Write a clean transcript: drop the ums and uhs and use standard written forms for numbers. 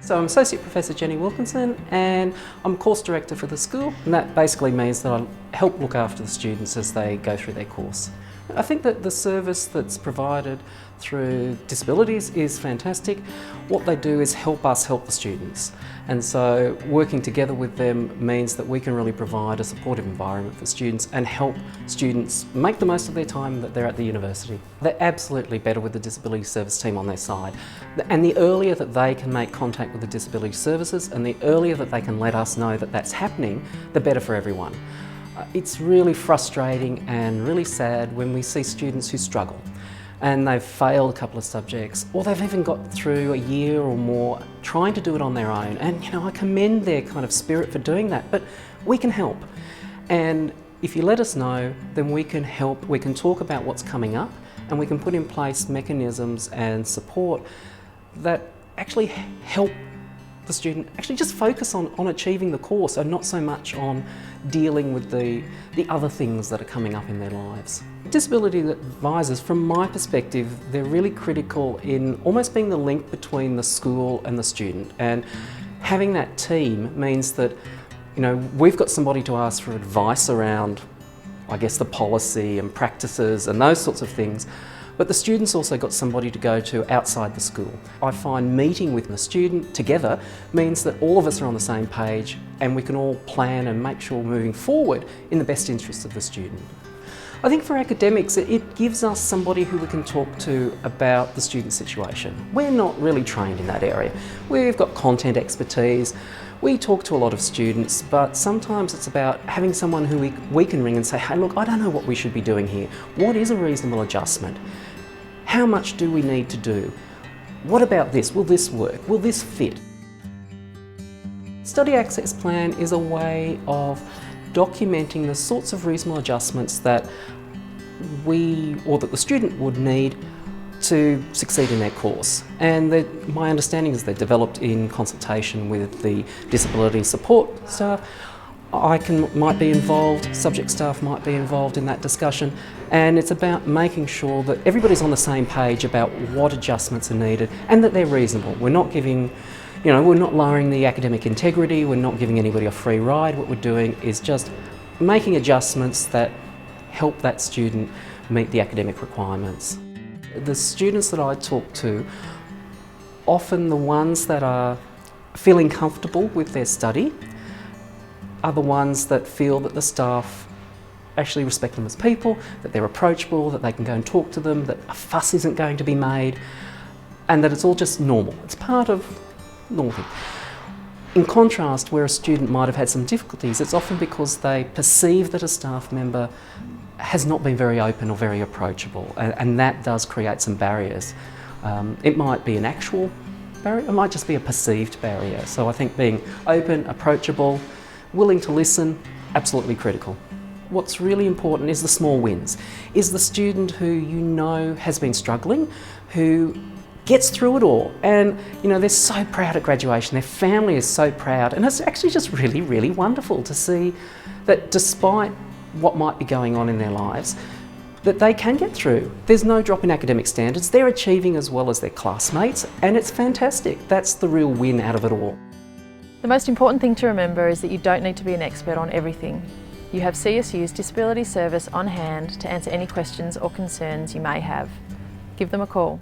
So I'm Associate Professor Jenny Wilkinson and I'm Course Director for the school, and that basically means that I help look after the students as they go through their course. I think that the service that's provided through disabilities is fantastic. What they do is help us help the students, and so working together with them means that we can really provide a supportive environment for students and help students make the most of their time that they're at the university. They're absolutely better with the disability service team on their side, and the earlier that they can make contact with the disability services and the earlier that they can let us know that that's happening, the better for everyone. It's really frustrating and really sad when we see students who struggle and they've failed a couple of subjects, or they've even got through a year or more trying to do it on their own. And I commend their kind of spirit for doing that, but we can help. And if you let us know, then we can help, we can talk about what's coming up, and we can put in place mechanisms and support that actually help the student actually just focus on achieving the course and not so much on dealing with the other things that are coming up in their lives. Disability advisors, from my perspective, they're really critical in almost being the link between the school and the student, and having that team means that we've got somebody to ask for advice around, I guess, the policy and practices and those sorts of things. But the students also got somebody to go to outside the school. I find meeting with the student together means that all of us are on the same page and we can all plan and make sure we're moving forward in the best interest of the student. I think for academics, it gives us somebody who we can talk to about the student situation. We're not really trained in that area. We've got content expertise. We talk to a lot of students, but sometimes it's about having someone who we can ring and say, hey, look, I don't know what we should be doing here. What is a reasonable adjustment? How much do we need to do? What about this? Will this work? Will this fit? Study Access Plan is a way of documenting the sorts of reasonable adjustments that that the student would need to succeed in their course. And my understanding is they're developed in consultation with the disability support staff. I might be involved, subject staff might be involved in that discussion, and it's about making sure that everybody's on the same page about what adjustments are needed and that they're reasonable. We're not giving, we're not lowering the academic integrity, we're not giving anybody a free ride. What we're doing is just making adjustments that help that student meet the academic requirements. The students that I talk to, often the ones that are feeling comfortable with their study, are the ones that feel that the staff actually respect them as people, that they're approachable, that they can go and talk to them, that a fuss isn't going to be made, and that it's all just normal. It's part of normal thing. In contrast, where a student might have had some difficulties, it's often because they perceive that a staff member has not been very open or very approachable, and that does create some barriers. It might be an actual barrier, it might just be a perceived barrier. So I think being open, approachable, willing to listen, absolutely critical. What's really important is the small wins, is the student who has been struggling, who gets through it all, and they're so proud at graduation, their family is so proud, and it's actually just really, really wonderful to see that despite what might be going on in their lives, that they can get through. There's no drop in academic standards, they're achieving as well as their classmates, and it's fantastic. That's the real win out of it all. The most important thing to remember is that you don't need to be an expert on everything. You have CSU's Disability Service on hand to answer any questions or concerns you may have. Give them a call.